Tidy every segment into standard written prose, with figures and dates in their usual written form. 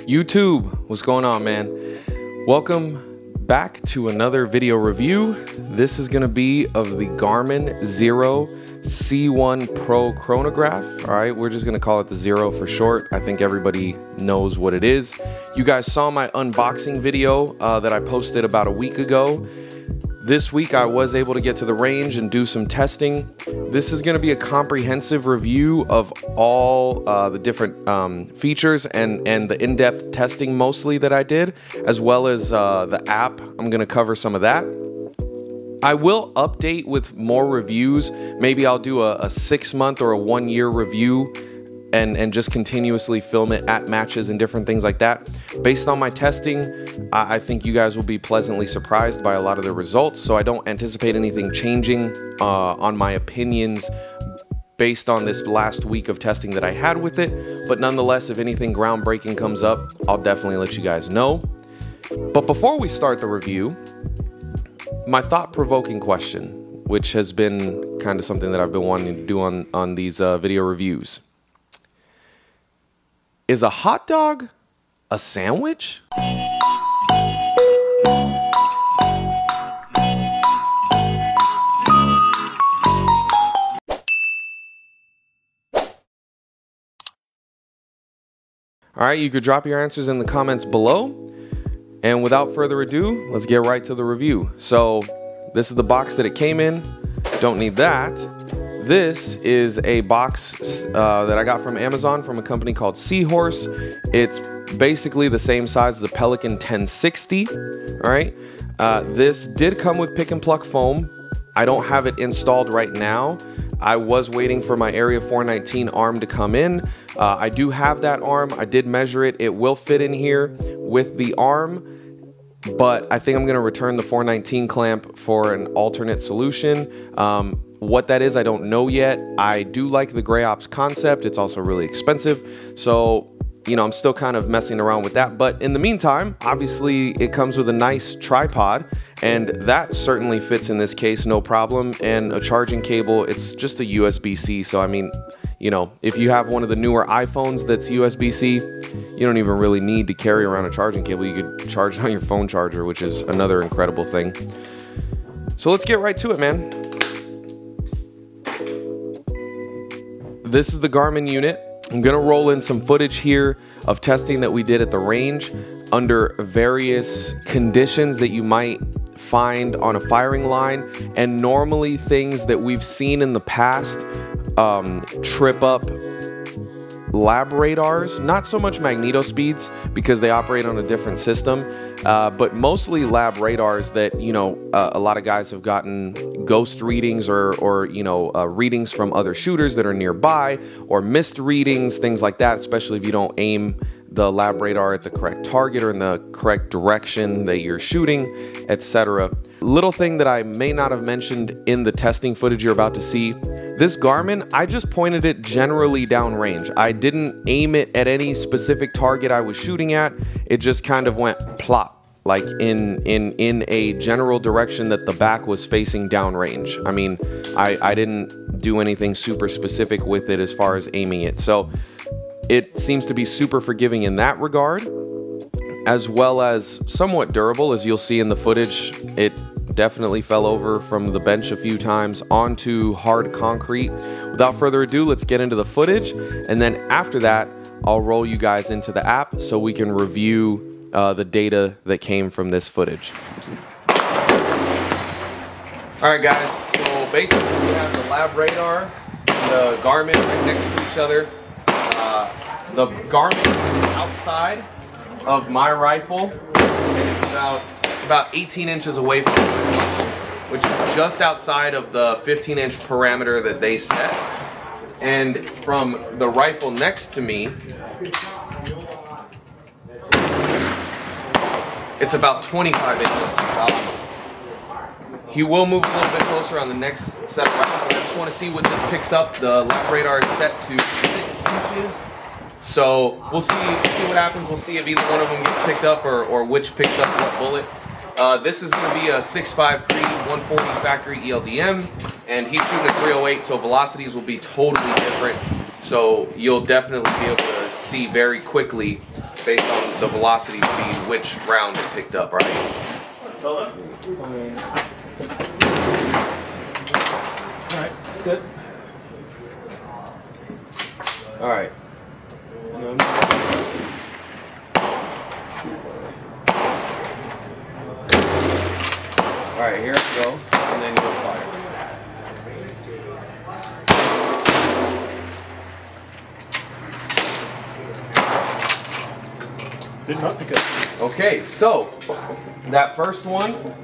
YouTube, what's going on, man? Welcome back to another video review. This is gonna be of the Garmin Xero C1 Pro chronograph. All right, we're just gonna call it the Xero for short. I think everybody knows what it is. You guys saw my unboxing video that I posted about a week ago. This week I was able to get to the range and do some testing. This is gonna be a comprehensive review of all the different features and the in-depth testing mostly that I did, as well as the app. I'm gonna cover some of that. I will update with more reviews. Maybe I'll do a 6-month or a 1-year review and just continuously film it at matches and different things like that. Based on my testing, I think you guys will be pleasantly surprised by a lot of the results, so I don't anticipate anything changing on my opinions based on this last week of testing that I had with it. But nonetheless, if anything groundbreaking comes up, I'll definitely let you guys know. But before we start the review, my thought-provoking question, which has been kind of something that I've been wanting to do on these video reviews. Is a hot dog a sandwich? All right, you could drop your answers in the comments below. And without further ado, let's get right to the review. So this is the box that it came in. Don't need that. This is a box that I got from Amazon from a company called Seahorse. It's basically the same size as a Pelican 1060, all right? This did come with pick and pluck foam. I don't have it installed right now. I was waiting for my Area 419 arm to come in. I do have that arm. I did measure it. It will fit in here with the arm, but I think I'm gonna return the 419 clamp for an alternate solution. What that is, I don't know yet. I do like the Gray Ops concept. It's also really expensive. So, you know, I'm still kind of messing around with that. But in the meantime, obviously it comes with a nice tripod, and that certainly fits in this case, no problem. And a charging cable, it's just a USB-C. So, I mean, you know, if you have one of the newer iPhones that's USB-C, you don't even really need to carry around a charging cable. You could charge on your phone charger, which is another incredible thing. So let's get right to it, man. This is the Garmin unit. I'm gonna roll in some footage here of testing that we did at the range under various conditions that you might find on a firing line, and normally things that we've seen in the past trip up lab radars, not so much magnetospeeds because they operate on a different system, but mostly lab radars that, you know, a lot of guys have gotten ghost readings or you know, readings from other shooters that are nearby, or missed readings, things like that, especially if you don't aim the lab radar at the correct target or in the correct direction that you're shooting, etc. Little thing that I may not have mentioned in the testing footage you're about to see, this Garmin, I just pointed it generally downrange. I didn't aim it at any specific target I was shooting at. It just kind of went plop, like in a general direction that the back was facing downrange. I mean, I didn't do anything super specific with it as far as aiming it. So it seems to be super forgiving in that regard, as well as somewhat durable. As you'll see in the footage, it definitely fell over from the bench a few times onto hard concrete. Without further ado, let's get into the footage, and then after that, I'll roll you guys into the app so we can review the data that came from this footage. All right, guys, so basically we have the lab radar and the Garmin right next to each other. The Garmin outside of my rifle, and it's about 18 inches away from my rifle, which is just outside of the 15-inch parameter that they set. And from the rifle next to me, it's about 25 inches. He will move a little bit closer on the next set of rifles. I just want to see what this picks up. The lab radar is set to 6 inches. So we'll see what happens. We'll see if either one of them gets picked up or which picks up what bullet. This is going to be a 6.5 Cree 140 factory ELDM, and he's shooting a 308, so velocities will be totally different. So you'll definitely be able to see very quickly, based on the velocity speed, which round it picked up, right? Alright, sit. Alright. Alright, here we go, and then you'll fire. Did not pick up. Okay, so that first one, the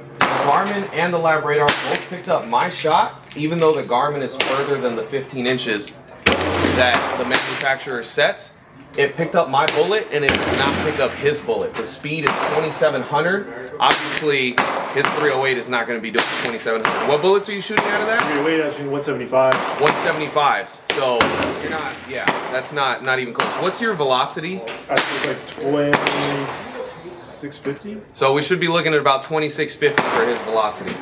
Garmin and the LabRadar both picked up my shot, even though the Garmin is further than the 15 inches that the manufacturer sets. It picked up my bullet and it did not pick up his bullet. The speed is 2,700. Obviously, his 308 is not going to be doing 2,700. What bullets are you shooting out of that? Your weight actually 175. 175s. So you're not, yeah, that's not even close. What's your velocity? I think like 2650. So we should be looking at about 2650 for his velocity.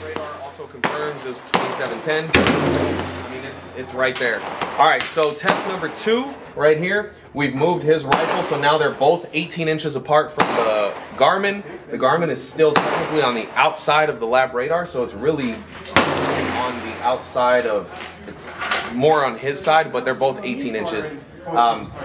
Radar also confirms it was 2710. I mean, it's right there. All right, so test number 2 right here. We've moved his rifle, so now they're both 18 inches apart from the Garmin. The Garmin is still technically on the outside of the LabRadar, so it's really on the outside of, it's more on his side, but they're both 18 inches.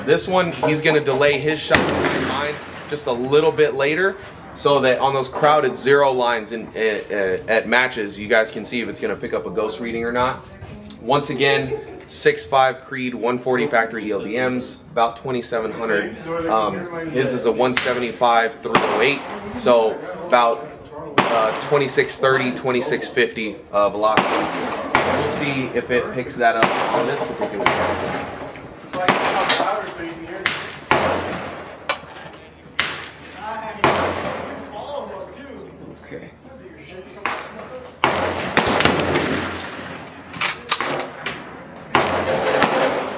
This one, he's gonna delay his shot behind mine just a little bit later, so that on those crowded 0 lines at matches, you guys can see if it's gonna pick up a ghost reading or not. Once again, 6.5 Creed, 140 factory ELDMs, about 2,700. His is a 175 308, so about 2630, 2650 velocity. We'll see if it picks that up on this particular test. Okay.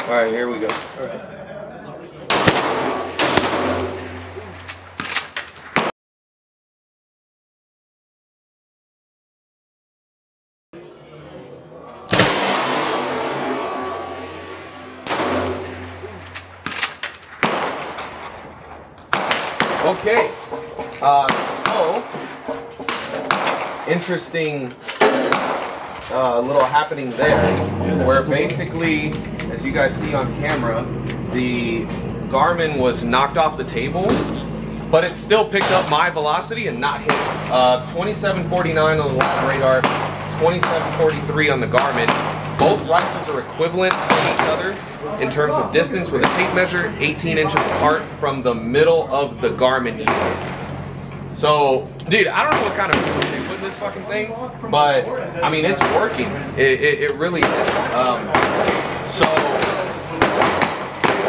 All right, here we go. All right. Okay, so interesting little happening there, where basically, as you guys see on camera, the Garmin was knocked off the table, but it still picked up my velocity and not his. 2749 on the LabRadar, 2743 on the Garmin. Both rifles are equivalent to each other in terms of distance with a tape measure, 18 inches apart from the middle of the Garmin unit. So, dude, I don't know what kind of food they put in this fucking thing, but I mean, it's working. It really is. So,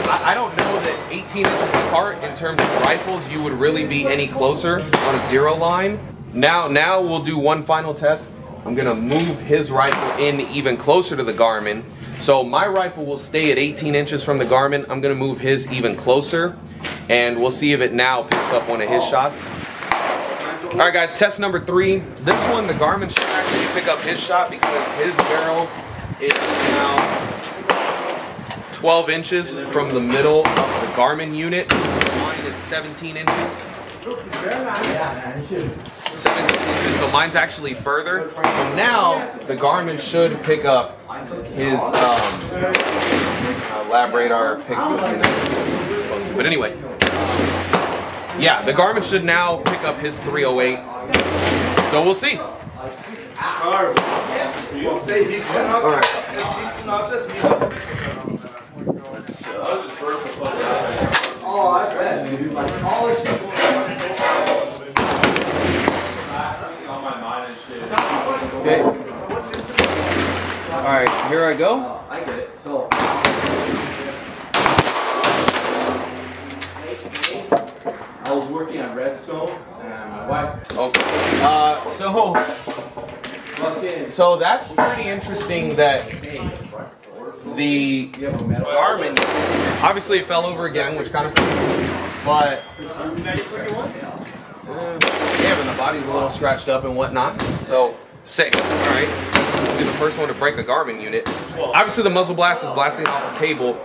I don't know that 18 inches apart in terms of rifles, you would really be any closer on a 0 line. Now we'll do one final test. I'm gonna move his rifle in even closer to the Garmin. So my rifle will stay at 18 inches from the Garmin. I'm gonna move his even closer, and we'll see if it now picks up one of his shots. All right, guys, test number 3. This one, the Garmin should actually pick up his shot because his barrel is now 12 inches from the middle of the Garmin unit. Mine is 17 inches. 17 inches, so mine's actually further. So now the Garmin should pick up his LabRadar picks up, it's supposed to. But anyway, yeah, the Garmin should now pick up his 308. So we'll see. All right. Oh, I bet. Okay. All right, here I go. I get it. So. I was working on Redstone, and my wife. Okay. So that's pretty interesting that the Garmin, obviously it fell over again, which kind of sucks, but yeah, but the body's a little scratched up and whatnot, so sick, all right? I'll be the first one to break a Garmin unit. Obviously, the muzzle blast is blasting off the table.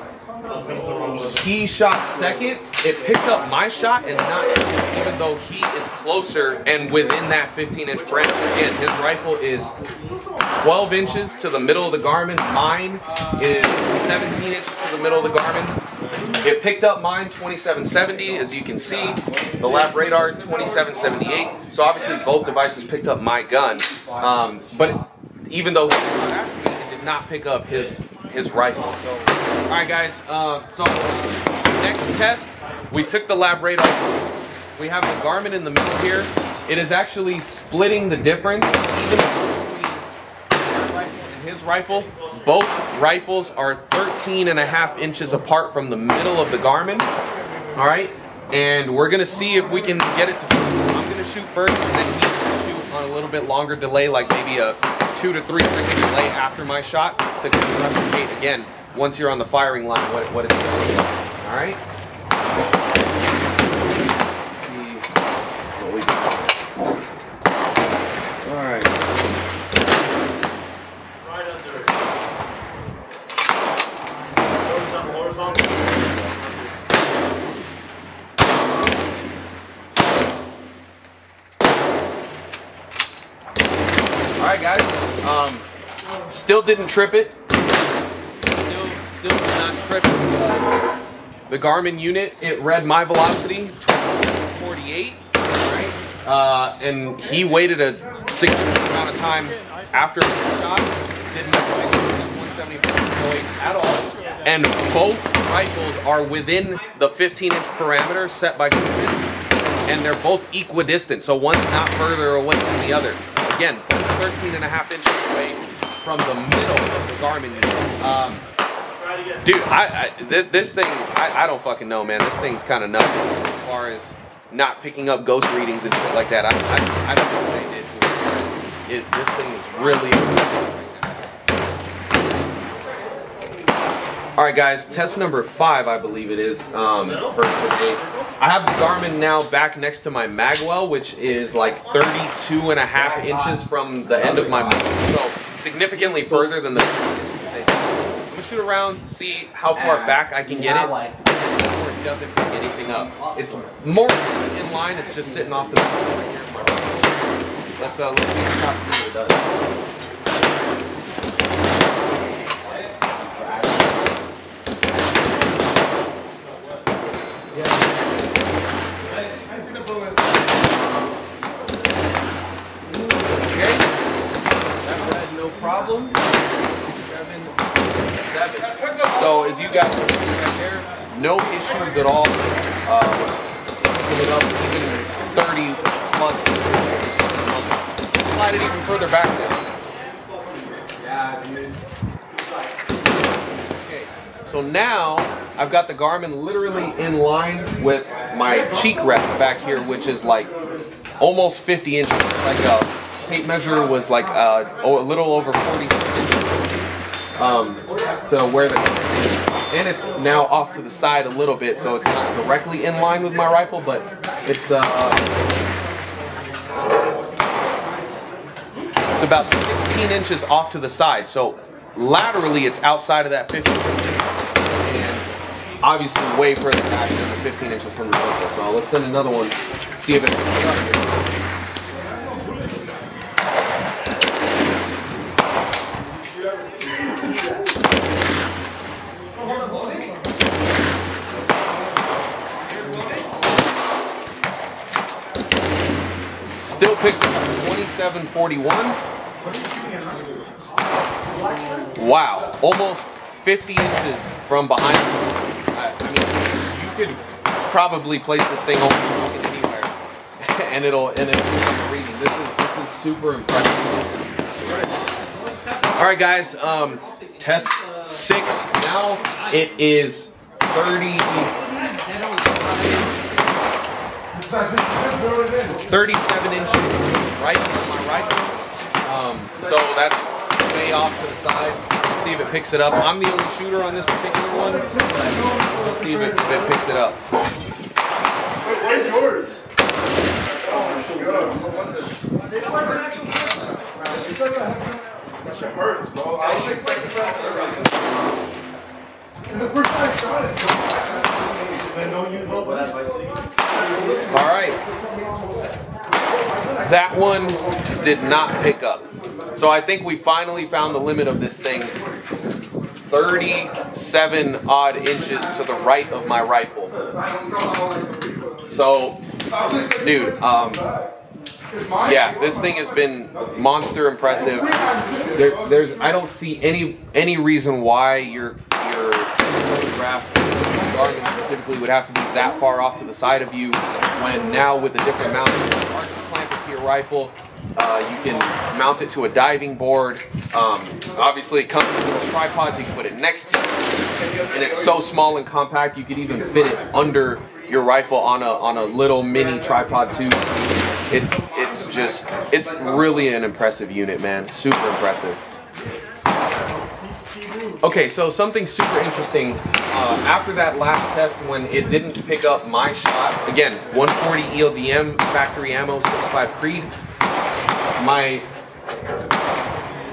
He shot second. It picked up my shot and not his, even though he is closer and within that 15-inch parameter. Again, his rifle is 12 inches to the middle of the Garmin. Mine is 17 inches to the middle of the Garmin. It picked up mine 2770, as you can see. The LabRadar 2778. So obviously both devices picked up my gun. But even though he shot after me, it did not pick up his rifle. So, all right, guys. So next test, we took the LabRadar. We have the Garmin in the middle here. It is actually splitting the difference even between my rifle and his rifle. Both rifles are 13.5 inches apart from the middle of the Garmin. All right, and we're gonna see if we can get it to. I'm gonna shoot first, and then he's gonna shoot on a little bit longer delay, like maybe a 2 to 3 second delay after my shot to replicate again once you're on the firing line what it's going to be. All right. Let's see what we got. All right. Right under it. Horizontal. All right, guys. Still didn't trip it. Still did not trip the Garmin unit. It read my velocity 48, right? And he waited a significant amount of time after the shot. Didn't pick up his 175 kHz at all. And both rifles are within the 15-inch parameter set by Garmin, and they're both equidistant. So one's not further away than the other. Again, 13.5 inches away from the middle of the Garmin unit. Dude, this thing, I don't fucking know, man. This thing's kind of nuts as far as not picking up ghost readings and shit like that. I don't know what they did to it. This thing is really right now. All right, guys, test number 5, I believe it is, for today. I have the Garmin now back next to my magwell, which is like 32.5 inches from the end of my magwell, so significantly further than the. I'm gonna shoot around, see how far back I can get it before it doesn't pick anything up. It's more or less in line. It's just sitting off to the side right here. Let's take a shot and see what it does. Okay, that read no problem. 7. So as you guys can see right there, no issues at all. Picking it up even 30 plus inches. Slide it even further back now. Okay, so now I've got the Garmin literally in line with my cheek rest back here, which is like almost 50 inches. Like a tape measure was like a little over 46 inches. To where and it's now off to the side a little bit, so it's not directly in line with my rifle, but it's about 16 inches off to the side. So laterally, it's outside of that 15 inches, and obviously way further back than the 15 inches from the muzzle. So let's send another one, see if it. Still picked up 2741. Wow, almost 50 inches from behind. I mean, you could probably place this thing almost anywhere, and it'll become a reading. This is super impressive. All right, guys. Test 6. Now it is 37 inches right from my rifle. So that's way off to the side. Let's see if it picks it up. I'm the only shooter on this particular one. We'll see if it picks it up. What is yours? Oh, so good. That one did not pick up. So I think we finally found the limit of this thing. 37 odd inches to the right of my rifle. So, dude, yeah, this thing has been monster impressive. I don't see any reason why your photograph, Garmin specifically, would have to be that far off to the side of you, when now with a different mount, you can clamp it to your rifle. You can mount it to a diving board. Obviously, it comes with little tripods. You can put it next to you, and it's so small and compact. You could even fit it under your rifle on a little mini tripod too. It's really an impressive unit, man. Super impressive. Okay, so something super interesting. After that last test, when it didn't pick up my shot, again, 140 ELDM factory ammo, 6.5 Creed. My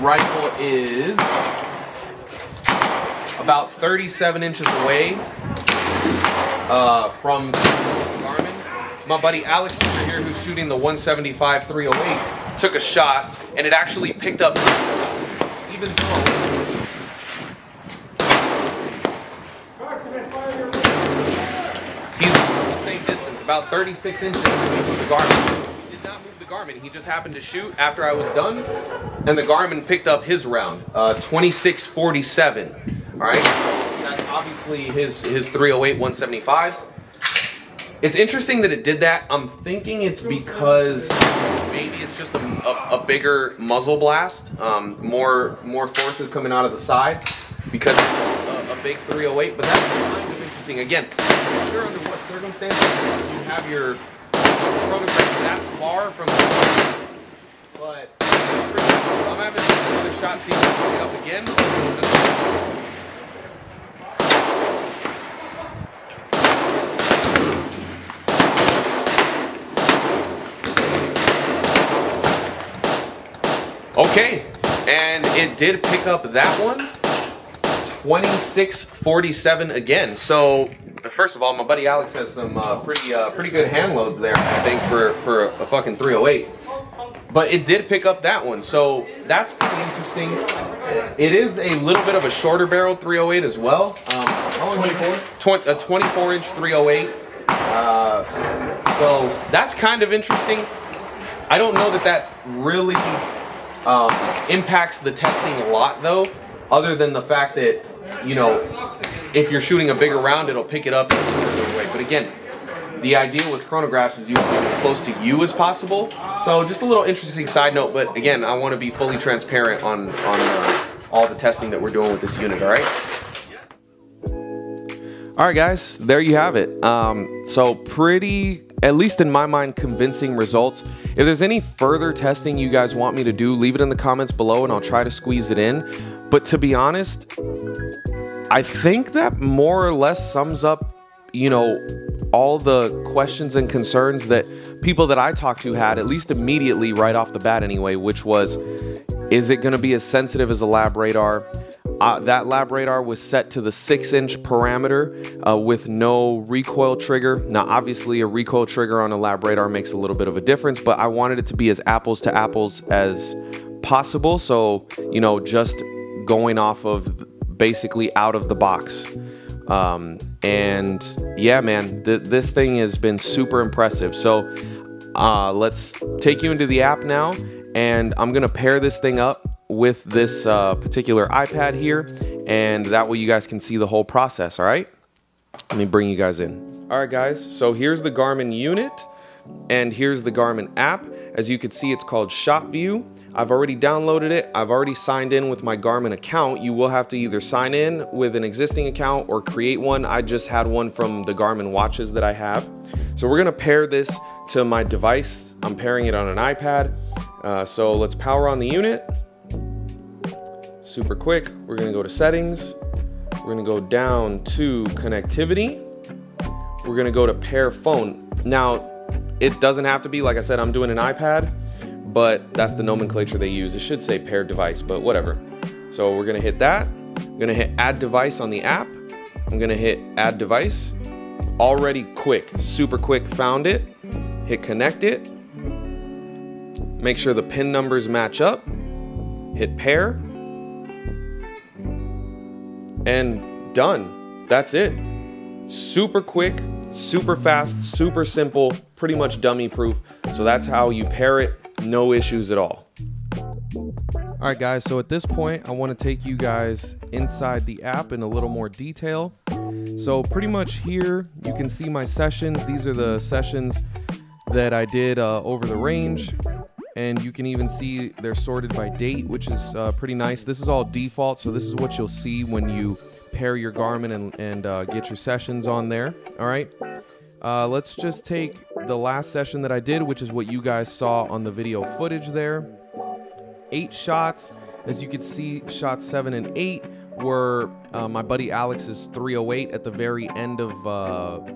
rifle is about 37 inches away from Garmin. My buddy Alex over here, who's shooting the 175 308, took a shot, and it actually picked up, even though he's the same distance, about 36 inches away from the Garmin. Garmin. He just happened to shoot after I was done, and the Garmin picked up his round, 2647. All right, that's obviously his 308 175s. It's interesting that it did that. I'm thinking it's because maybe it's just a bigger muzzle blast, more forces coming out of the side because of a big 308. But that's kind of interesting. Again, I'm not sure under what circumstances you have your chronograph that far from the but it's pretty cool. So I'm having another shot, see if I can pick it up again. Okay, and it did pick up that one, 2647 again. So first of all, my buddy Alex has some pretty good hand loads there, I think, for a fucking 308. But it did pick up that one, so that's pretty interesting. It is a little bit of a shorter barrel 308 as well. 24? A 24-inch 308. So that's kind of interesting. I don't know that really impacts the testing a lot, though, other than the fact that, you know, if you're shooting a bigger round, it'll pick it up in a further way. But again, the idea with chronographs is you want to get as close to you as possible. So just a little interesting side note, but again, I want to be fully transparent on all the testing that we're doing with this unit, all right? All right, guys, there you have it. So pretty, at least in my mind, convincing results. If there's any further testing you guys want me to do, leave it in the comments below and I'll try to squeeze it in. But to be honest, I think that more or less sums up, you know, all the questions and concerns that people that I talked to had, at least immediately right off the bat anyway, which was, is it going to be as sensitive as a lab radar? That lab radar was set to the 6-inch parameter with no recoil trigger. Now, obviously, a recoil trigger on a lab radar makes a little bit of a difference, but I wanted it to be as apples to apples as possible. So, you know, just going off of basically out of the box. And yeah, man, this thing has been super impressive. So let's take you into the app now, and I'm gonna pair this thing up with this particular iPad here, and that way you guys can see the whole process. All right, let me bring you guys in. All right, guys, so here's the Garmin unit and here's the Garmin app. As you can see, it's called ShotView. I've already downloaded it. I've already signed in with my Garmin account. You will have to either sign in with an existing account or create one. I just had one from the Garmin watches that I have. So we're gonna pair this to my device. I'm pairing it on an iPad. So let's power on the unit. Super quick. We're gonna go to settings. We're gonna go down to connectivity. We're gonna go to pair phone. Now, it doesn't have to be, like I said, I'm doing an iPad, but that's the nomenclature they use. It should say paired device, but whatever. So we're gonna hit that. I'm gonna hit add device on the app. I'm gonna hit add device. Already quick, super quick, found it. Hit connect it. Make sure the pin numbers match up. Hit pair. And done. That's it. Super quick, super fast, super simple, pretty much dummy proof. So that's how you pair it. No issues at all. All right, guys, so at this point, I want to take you guys inside the app in a little more detail. So pretty much here, you can see my sessions. These are the sessions that I did over the range. And you can even see they're sorted by date, which is pretty nice. This is all default, so this is what you'll see when you pair your Garmin and get your sessions on there. All right, let's just take the last session that I did, which is what you guys saw on the video footage there. 8 shots. As you can see, shots 7 and 8 were my buddy Alex's 308 at the very end of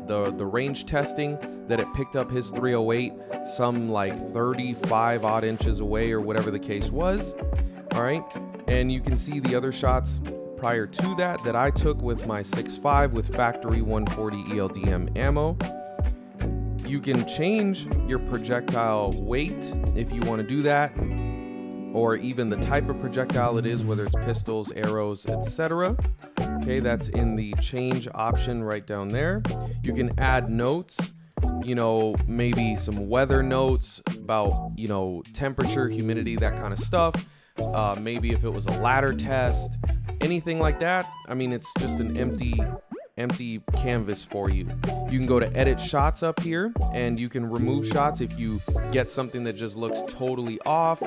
the range testing, that it picked up his 308 some like 35 odd inches away or whatever the case was. All right, and you can see the other shots prior to that I took with my 6.5 with factory 140 ELDM ammo. You can change your projectile weight if you want to do that, or even the type of projectile it is, whether it's pistols, arrows, etc. Okay, that's in the change option right down there. You can add notes, you know, maybe some weather notes about, you know, temperature, humidity, that kind of stuff. Maybe if it was a ladder test, anything like that. I mean, it's just an empty canvas for you. You can go to edit shots up here, and you can remove shots if you get something that just looks totally off.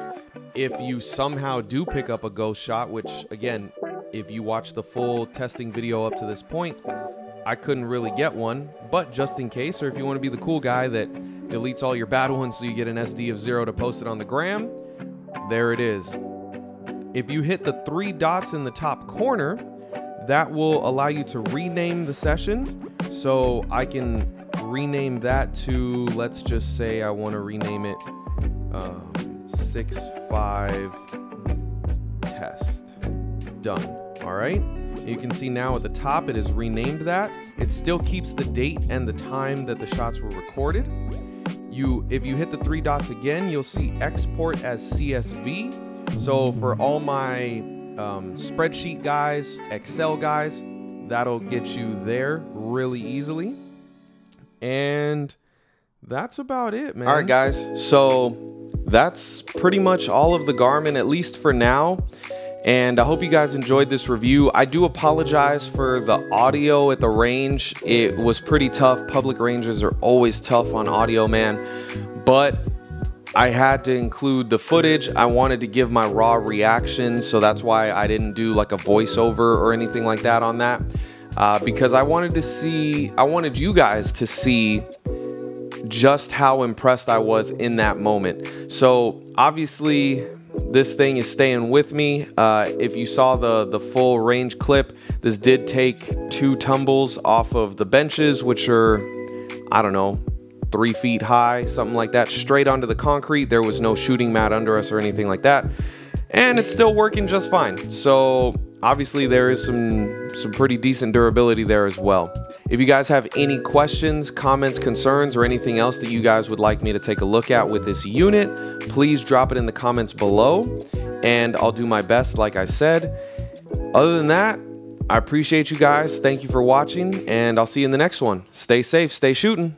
If you somehow do pick up a ghost shot, which again, if you watch the full testing video up to this point, I couldn't really get one, but just in case, or if you want to be the cool guy that deletes all your bad ones so you get an SD of 0 to post it on the gram, there it is. If you hit the 3 dots in the top corner, that will allow you to rename the session. So I can rename that to, let's just say I want to rename it 6.5 test. Done. All right. You can see now at the top it is renamed that. It still keeps the date and the time that the shots were recorded. If you hit the 3 dots again, you'll see export as CSV. So for all my spreadsheet guys, Excel guys, that'll get you there really easily. And that's about it, man. All right, guys. So that's pretty much all of the Garmin, at least for now. And I hope you guys enjoyed this review. I do apologize for the audio at the range. It was pretty tough. Public ranges are always tough on audio, man. But I had to include the footage. I wanted to give my raw reaction, so that's why I didn't do like a voiceover or anything like that on that. Because I wanted you guys to see just how impressed I was in that moment. So obviously this thing is staying with me. If you saw the full range clip, this did take 2 tumbles off of the benches, which are, I don't know, 3 feet high, something like that, straight onto the concrete. There was no shooting mat under us or anything like that. And it's still working just fine. So obviously there is some pretty decent durability there as well. If you guys have any questions, comments, concerns, or anything else that you guys would like me to take a look at with this unit, please drop it in the comments below, and I'll do my best, like I said. Other than that, I appreciate you guys. Thank you for watching, and I'll see you in the next one. Stay safe, stay shooting.